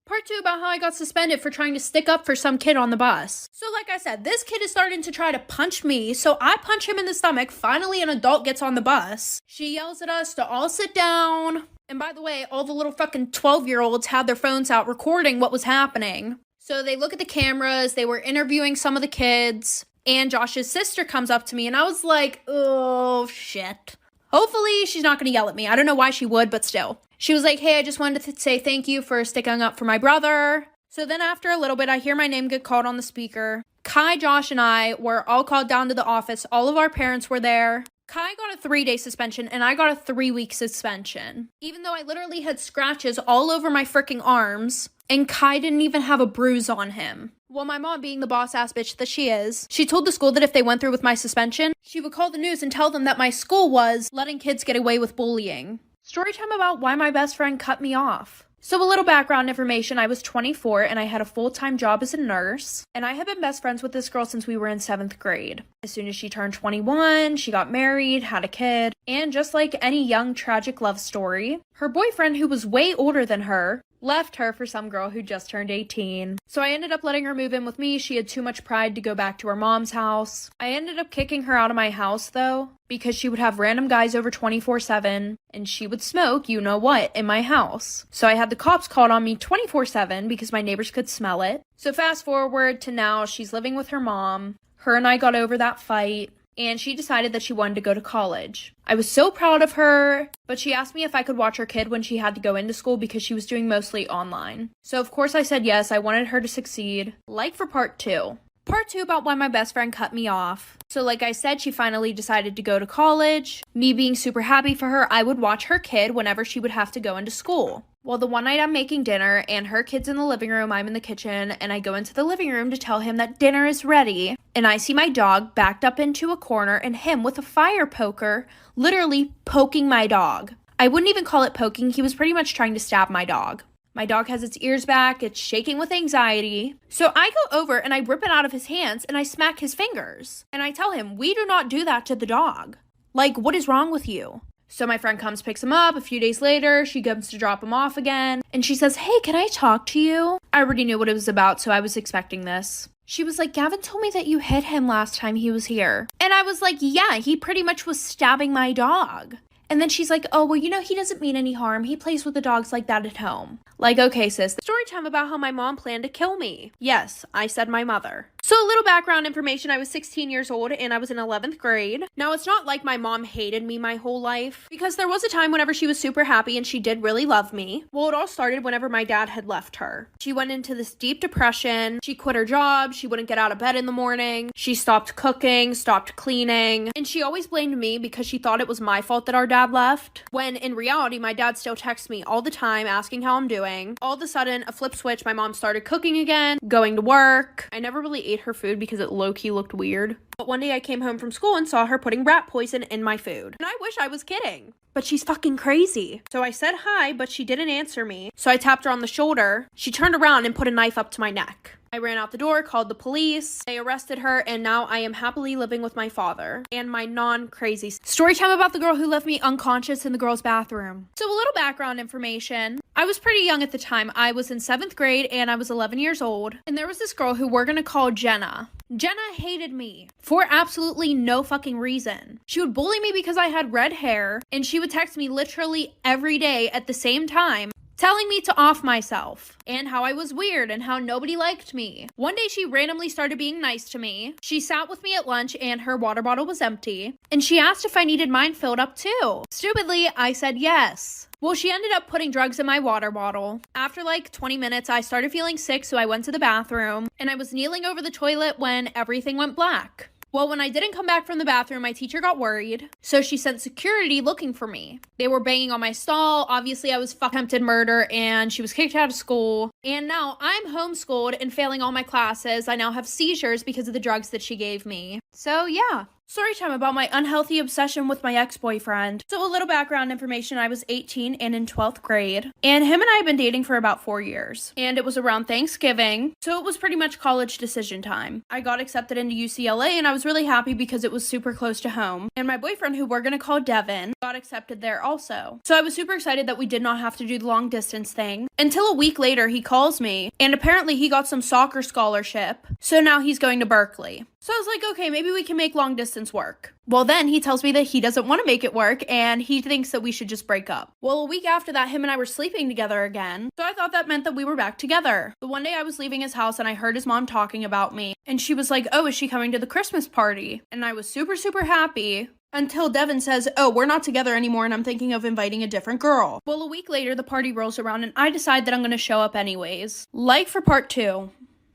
Part 2 about how I got suspended for trying to stick up for some kid on the bus. So like I said, this kid is starting to try to punch me. So I punch him in the stomach. Finally, an adult gets on the bus. She yells at us to all sit down. And by the way, all the little fucking 12-year-olds had their phones out recording what was happening. So they look at the cameras, they were interviewing some of the kids, and Josh's sister comes up to me, and I was like, oh, shit. Hopefully she's not going to yell at me. I don't know why she would, but still. She was like, hey, I just wanted to say thank you for sticking up for my brother. So then after a little bit, I hear my name get called on the speaker. Kai, Josh, and I were all called down to the office. All of our parents were there. Kai got a 3-day suspension and I got a 3-week suspension. Even though I literally had scratches all over my freaking arms and Kai didn't even have a bruise on him. Well, my mom, being the boss-ass bitch that she is, she told the school that if they went through with my suspension, she would call the news and tell them that my school was letting kids get away with bullying. Story time about why my best friend cut me off. So a little background information, I was 24 and I had a full-time job as a nurse, and I have been best friends with this girl since we were in 7th grade. As soon as she turned 21, she got married, had a kid, and just like any young tragic love story, her boyfriend, who was way older than her, left her for some girl who just turned 18. So I ended up letting her move in with me. She had too much pride to go back to her mom's house. I ended up kicking her out of my house though, because she would have random guys over 24/7 and she would smoke you know what in my house. So I had the cops called on me 24/7 because my neighbors could smell it. So fast forward to now, she's living with her mom. Her and I got over that fight. And she decided that she wanted to go to college. I was so proud of her, but she asked me if I could watch her kid when she had to go into school because she was doing mostly online. So of course I said yes, I wanted her to succeed. Like for part 2. Part 2 about why my best friend cut me off. So like I said, she finally decided to go to college. Me being super happy for her, I would watch her kid whenever she would have to go into school. Well, the one night I'm making dinner and her kid's in the living room, I'm in the kitchen, and I go into the living room to tell him that dinner is ready. And I see my dog backed up into a corner and him with a fire poker literally poking my dog. I wouldn't even call it poking, he was pretty much trying to stab my dog. My dog has its ears back, it's shaking with anxiety. So I go over and I rip it out of his hands and I smack his fingers. And I tell him, we do not do that to the dog. Like, what is wrong with you? So my friend comes, picks him up. A few days later, she comes to drop him off again. And she says, hey, can I talk to you? I already knew what it was about, so I was expecting this. She was like, Gavin told me that you hit him last time he was here. And I was like, yeah, he pretty much was stabbing my dog. And then she's like, oh, well, he doesn't mean any harm. He plays with the dogs like that at home. Like, okay, sis, story time about how my mom planned to kill me. Yes, I said my mother. So a little background information, I was 16 years old and I was in 11th grade. Now, it's not like my mom hated me my whole life, because there was a time whenever she was super happy and she did really love me. Well, it all started whenever my dad had left her. She went into this deep depression. She quit her job. She wouldn't get out of bed in the morning. She stopped cooking, stopped cleaning, and she always blamed me because she thought it was my fault that our dad left, when in reality, my dad still texts me all the time asking how I'm doing. All of a sudden, a flip switch, my mom started cooking again, going to work. I never really ate her food because it low-key looked weird. But one day I came home from school and saw her putting rat poison in my food. And I wish I was kidding. But she's fucking crazy. So I said hi, but she didn't answer me. So I tapped her on the shoulder. She turned around and put a knife up to my neck. I ran out the door, called the police. They arrested her, and now I am happily living with my father and my non-crazy story time about the girl who left me unconscious in the girls' bathroom. So a little background information. I was pretty young at the time. I was in 7th grade and I was 11 years old. And there was this girl who we're gonna call Jenna. Jenna hated me for absolutely no fucking reason. She would bully me because I had red hair, and she would text me literally every day at the same time, telling me to off myself and how I was weird and how nobody liked me. One day she randomly started being nice to me. She sat with me at lunch and her water bottle was empty, and she asked if I needed mine filled up too. Stupidly, I said yes. Well, she ended up putting drugs in my water bottle. After like 20 minutes, I started feeling sick, so I went to the bathroom, and I was kneeling over the toilet when everything went black. Well, when I didn't come back from the bathroom, my teacher got worried, so she sent security looking for me. They were banging on my stall. Obviously, I was attempted murder, and she was kicked out of school. And now I'm homeschooled and failing all my classes. I now have seizures because of the drugs that she gave me. So yeah. Story time about my unhealthy obsession with my ex-boyfriend. So a little background information, I was 18 and in 12th grade, and him and I had been dating for about 4 years, and it was around Thanksgiving, so it was pretty much college decision time. I got accepted into UCLA, and I was really happy because it was super close to home, and my boyfriend, who we're gonna call Devin, got accepted there also. So I was super excited that we did not have to do the long distance thing, until a week later he calls me, and apparently he got some soccer scholarship, so now he's going to Berkeley. So I was like, okay, maybe we can make long distance work. Well, then he tells me that he doesn't want to make it work and he thinks that we should just break up. Well, a week after that, him and I were sleeping together again. So I thought that meant that we were back together. But one day I was leaving his house and I heard his mom talking about me. And she was like, oh, is she coming to the Christmas party? And I was super, super happy. Until Devin says, oh, we're not together anymore and I'm thinking of inviting a different girl. Well, a week later, the party rolls around and I decide that I'm going to show up anyways. Like for part 2.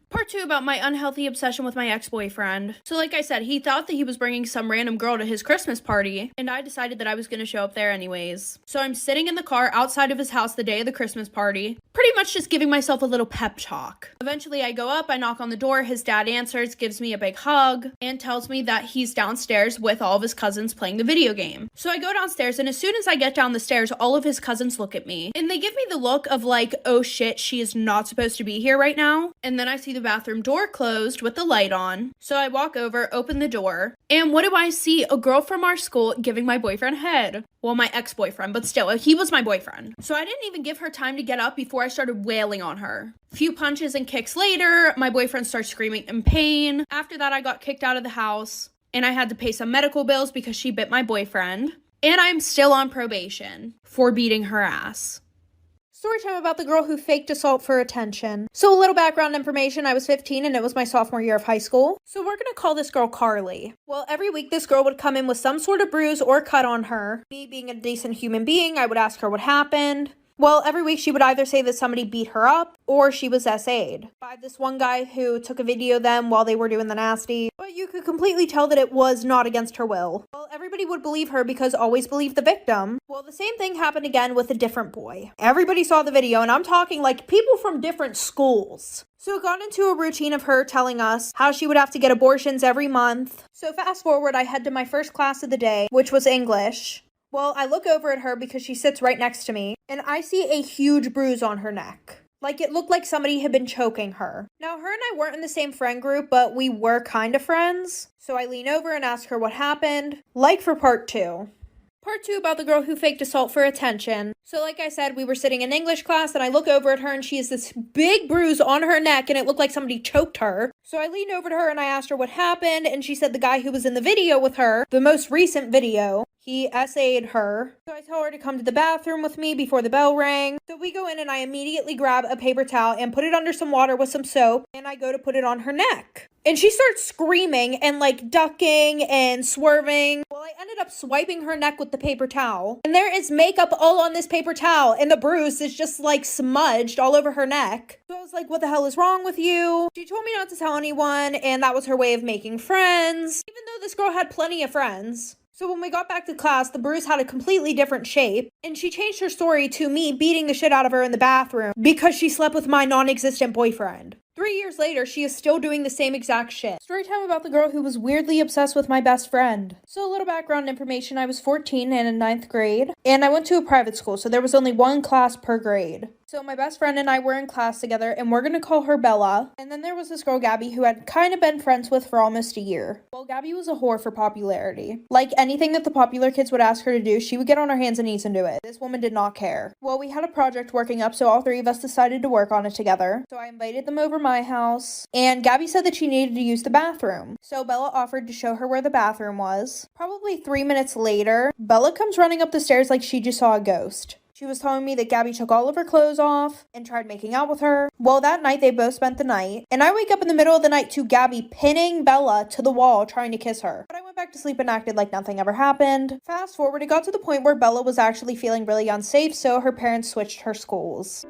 Part 2 about my unhealthy obsession with my ex-boyfriend. So like I said, he thought that he was bringing some random girl to his Christmas party, and I decided that I was going to show up there anyways. So I'm sitting in the car outside of his house the day of the Christmas party, pretty much just giving myself a little pep talk. Eventually I go up, I knock on the door, his dad answers, gives me a big hug, and tells me that he's downstairs with all of his cousins playing the video game. So I go downstairs, and as soon as I get down the stairs, all of his cousins look at me, and they give me the look of like, oh shit, she is not supposed to be here right now. And then I see the bathroom door closed with the light on. So I walk over, open the door, and what do I see? A girl from our school giving my boyfriend head. Well, my ex-boyfriend, but still, he was my boyfriend. So I didn't even give her time to get up before I started wailing on her. A few punches and kicks later, my boyfriend starts screaming in pain. After that, I got kicked out of the house, and I had to pay some medical bills because she bit my boyfriend. And I'm still on probation for beating her ass. Story time about the girl who faked assault for attention. So a little background information, I was 15 and it was my sophomore year of high school. So we're gonna call this girl Carly. Well, every week this girl would come in with some sort of bruise or cut on her. Me being a decent human being, I would ask her what happened. Well, every week she would either say that somebody beat her up or she was SA'd by this one guy who took a video of them while they were doing the nasty. But you could completely tell that it was not against her will. Well, everybody would believe her because always believe the victim. Well, the same thing happened again with a different boy. Everybody saw the video, and I'm talking like people from different schools. So it got into a routine of her telling us how she would have to get abortions every month. So fast forward, I head to my first class of the day, which was English. Well, I look over at her because she sits right next to me, and I see a huge bruise on her neck. Like, it looked like somebody had been choking her. Now, her and I weren't in the same friend group, but we were kind of friends. So I lean over and ask her what happened. Like for part 2. Part 2 about the girl who faked assault for attention. So like I said, we were sitting in English class and I look over at her and she has this big bruise on her neck and it looked like somebody choked her. So I leaned over to her and I asked her what happened, and she said the guy who was in the video with her, the most recent video, He essayed her. So I tell her to come to the bathroom with me before the bell rang. So we go in and I immediately grab a paper towel and put it under some water with some soap, and I go to put it on her neck. And she starts screaming and like ducking and swerving. Well, I ended up swiping her neck with the paper towel. And there is makeup all on this paper towel, and the bruise is just like smudged all over her neck. So I was like, what the hell is wrong with you? She told me not to tell anyone, and that was her way of making friends, even though this girl had plenty of friends. So when we got back to class, the bruise had a completely different shape, and she changed her story to me beating the shit out of her in the bathroom because she slept with my non-existent boyfriend. 3 years later, she is still doing the same exact shit. Story time about the girl who was weirdly obsessed with my best friend. So a little background information, I was 14 and in 9th grade, and I went to a private school, so there was only one class per grade. So my best friend and I were in class together, and we're gonna call her Bella. And then there was this girl, Gabby, who I'd kind of been friends with for almost a year. Well, Gabby was a whore for popularity. Like anything that the popular kids would ask her to do, she would get on her hands and knees and do it. This woman did not care. Well, we had a project working up, so all three of us decided to work on it together. So I invited them over my house, and Gabby said that she needed to use the bathroom. So Bella offered to show her where the bathroom was. Probably 3 minutes later, Bella comes running up the stairs like she just saw a ghost. She was telling me that Gabby took all of her clothes off and tried making out with her. Well, that night they both spent the night, and I wake up in the middle of the night to Gabby pinning Bella to the wall trying to kiss her. But I went back to sleep and acted like nothing ever happened. Fast forward, it got to the point where Bella was actually feeling really unsafe, so her parents switched her schools.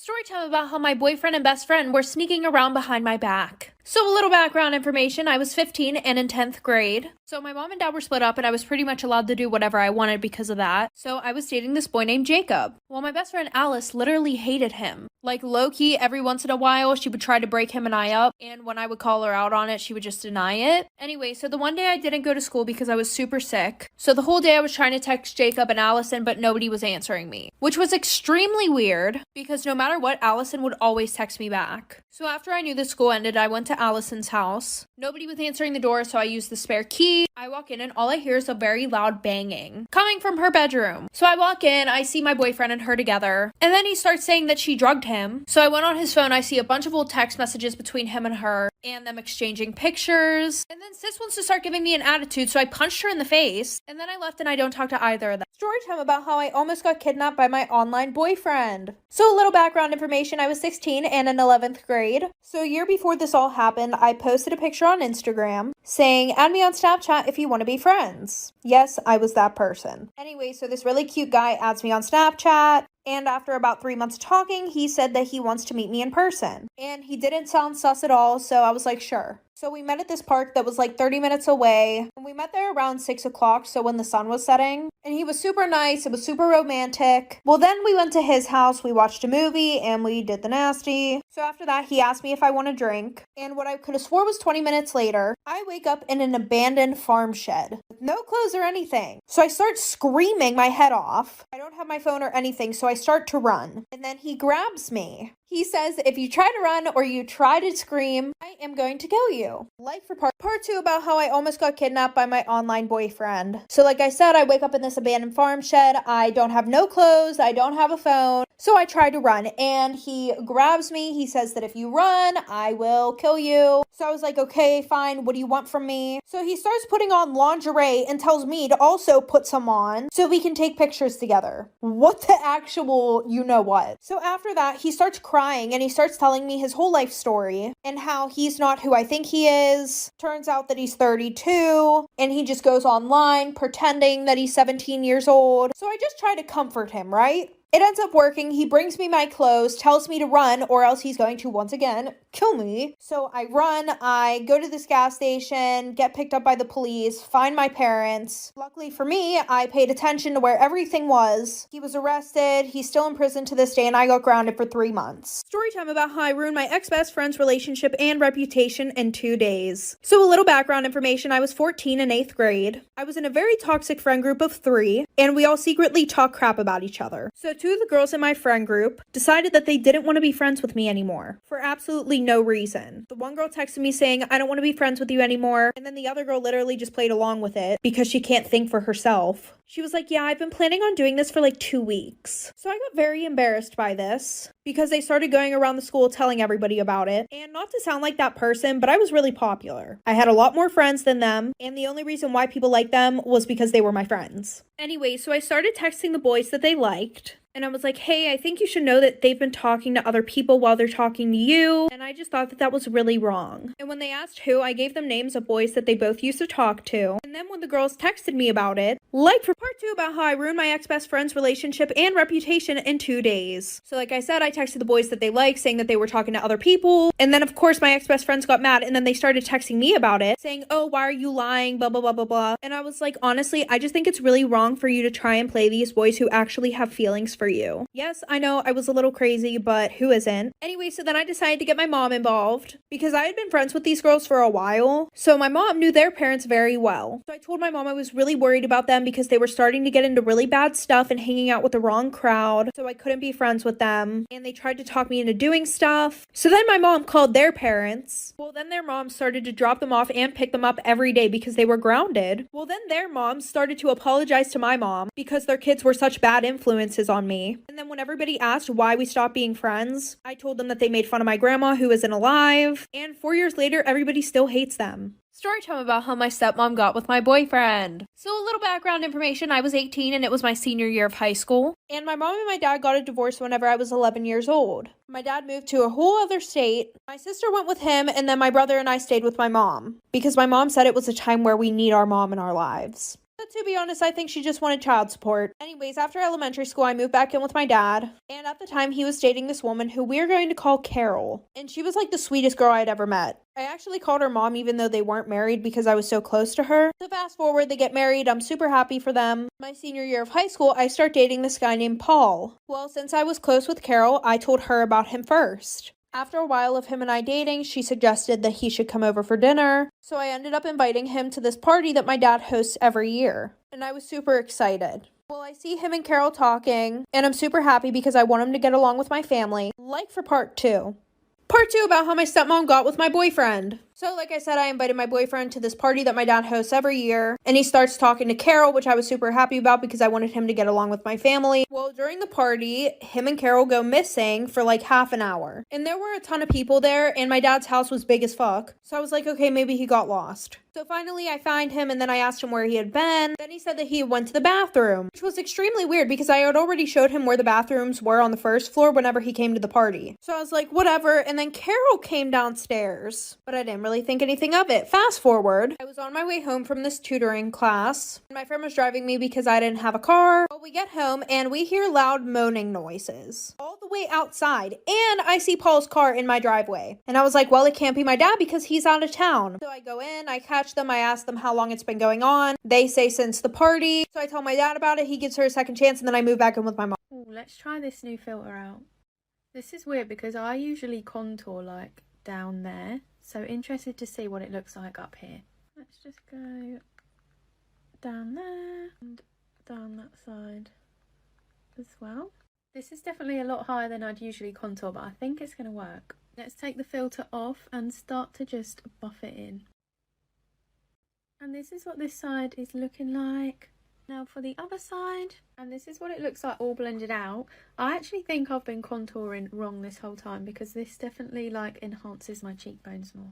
Storytime about how my boyfriend and best friend were sneaking around behind my back. So a little background information, I was 15 and in 10th grade. So my mom and dad were split up and I was pretty much allowed to do whatever I wanted because of that. So I was dating this boy named Jacob. Well, my best friend Alice literally hated him. Like low-key, every once in a while, she would try to break him and I up. And when I would call her out on it, she would just deny it. Anyway, so the one day I didn't go to school because I was super sick. So the whole day I was trying to text Jacob and Allison, but nobody was answering me. Which was extremely weird because no matter what, Allison would always text me back. So after I knew the school ended, I went to Allison's house. Nobody was answering the door, so I used the spare key. I walk in and all I hear is a very loud banging coming from her bedroom. So I walk in, I see my boyfriend and her together, and then he starts saying that she drugged him. So I went on his phone, I see a bunch of old text messages between him and her, and them exchanging pictures. And then sis wants to start giving me an attitude, so I punched her in the face, and then I left and I don't talk to either of them. Story time about how I almost got kidnapped by my online boyfriend. So a little background information, I was 16 and in 11th grade. So a year before this all happened, I posted a picture on Instagram saying, add me on Snapchat if you want to be friends. Yes, I was that person. Anyway, so this really cute guy adds me on Snapchat. And after about 3 months talking, he said that he wants to meet me in person. And he didn't sound sus at all, so I was like, sure. So we met at this park that was like 30 minutes away. And we met there around 6 o'clock, so when the sun was setting. And he was super nice. It was super romantic. Well, then we went to his house. We watched a movie and we did the nasty. So after that, he asked me if I want a drink. And what I could have swore was 20 minutes later, I wake up in an abandoned farm shed with no clothes or anything. So I start screaming my head off. I don't have my phone or anything, so I start to run. And then he grabs me. He says, if you try to run or you try to scream, I am going to kill you. Life for part 2 about how I almost got kidnapped by my online boyfriend. So like I said, I wake up in this abandoned farm shed. I don't have no clothes. I don't have a phone. So I try to run and he grabs me. He says that if you run, I will kill you. So I was like, okay, fine. What do you want from me? So he starts putting on lingerie and tells me to also put some on so we can take pictures together. What the actual you know what? So after that, he starts crying and he starts telling me his whole life story and how he's not who I think he he is. Turns out that he's 32, and he just goes online pretending that he's 17 years old. So I just try to comfort him, right? It ends up working. He brings me my clothes, tells me to run, or else he's going to, once again, kill me. So I run, I go to this gas station, get picked up by the police, find my parents. Luckily for me, I paid attention to where everything was. He was arrested, he's still in prison to this day, and I got grounded for 3 months. Storytime about how I ruined my ex-best friend's relationship and reputation in 2 days. So a little background information, I was 14 in 8th grade. I was in a very toxic friend group of 3, and we all secretly talk crap about each other. So 2 of the girls in my friend group decided that they didn't want to be friends with me anymore for absolutely no reason. The one girl texted me saying, I don't want to be friends with you anymore. And then the other girl literally just played along with it because she can't think for herself. She was like, yeah, I've been planning on doing this for like 2 weeks. So I got very embarrassed by this because they started going around the school telling everybody about it. And not to sound like that person, but I was really popular. I had a lot more friends than them. And the only reason why people liked them was because they were my friends. Anyway, so I started texting the boys that they liked. And I was like, hey, I think you should know that they've been talking to other people while they're talking to you. And I just thought that that was really wrong. And when they asked who, I gave them names of boys that they both used to talk to. And then when the girls texted me about it, like for part 2 about how I ruined my ex-best friend's relationship and reputation in 2 days. So like I said, I texted the boys that they liked saying that they were talking to other people. And then of course my ex-best friends got mad and then they started texting me about it saying, oh, why are you lying? Blah, blah, blah, blah, blah. And I was like, honestly, I just think it's really wrong for you to try and play these boys who actually have feelings for you. Yes, I know I was a little crazy, but who isn't? Anyway, so then I decided to get my mom involved because I had been friends with these girls for a while. So my mom knew their parents very well. So I told my mom I was really worried about them because they were starting to get into really bad stuff and hanging out with the wrong crowd. So I couldn't be friends with them. And they tried to talk me into doing stuff. So then my mom called their parents. Well, then their mom started to drop them off and pick them up every day because they were grounded. Well, then their moms started to apologize to my mom because their kids were such bad influences on me. And then when everybody asked why we stopped being friends, I told them that they made fun of my grandma who isn't alive. And 4 years later, everybody still hates them. Storytime about how my stepmom got with my boyfriend. So a little background information, I was 18 and it was my senior year of high school. And my mom and my dad got a divorce whenever I was 11 years old. My dad moved to a whole other state. My sister went with him and then my brother and I stayed with my mom. Because my mom said it was a time where we need our mom in our lives. But to be honest, I think she just wanted child support. Anyways, after elementary school, I moved back in with my dad. And at the time, he was dating this woman who we're going to call Carol. And she was like the sweetest girl I'd ever met. I actually called her mom even though they weren't married because I was so close to her. So fast forward, they get married. I'm super happy for them. My senior year of high school, I start dating this guy named Paul. Well, since I was close with Carol, I told her about him first. After a while of him and I dating, she suggested that he should come over for dinner. So I ended up inviting him to this party that my dad hosts every year. And I was super excited. Well, I see him and Carol talking, and I'm super happy because I want him to get along with my family. Like for part 2. Part 2 about how my stepmom got with my boyfriend. So like I said, I invited my boyfriend to this party that my dad hosts every year. And he starts talking to Carol, which I was super happy about because I wanted him to get along with my family. Well, during the party, him and Carol go missing for like half an hour. And there were a ton of people there, and my dad's house was big as fuck. So I was like, okay, maybe he got lost. So finally I find him and then I asked him where he had been. Then he said that he went to the bathroom, which was extremely weird because I had already showed him where the bathrooms were on the first floor whenever he came to the party. So I was like, whatever. And then Carol came downstairs, but I didn't really think anything of it. Fast forward, I was on my way home from this tutoring class. My friend was driving me because I didn't have a car. Well, we get home and we hear loud moaning noises all the way outside. And I see Paul's car in my driveway. And I was like, well, it can't be my dad because he's out of town. So I go in, I catch them, I ask them how long it's been going on. They say since the party. So I tell my dad about it. He gives her a second chance and then I move back in with my mom. Ooh, let's try this new filter out. This is weird because I usually contour like down there. So interested to see what it looks like up here. Let's just go down there and down that side as well. This is definitely a lot higher than I'd usually contour, but I think it's going to work. Let's take the filter off and start to just buff it in. And this is what this side is looking like. Now for the other side, and this is what it looks like all blended out. I actually think I've been contouring wrong this whole time because this definitely like enhances my cheekbones more.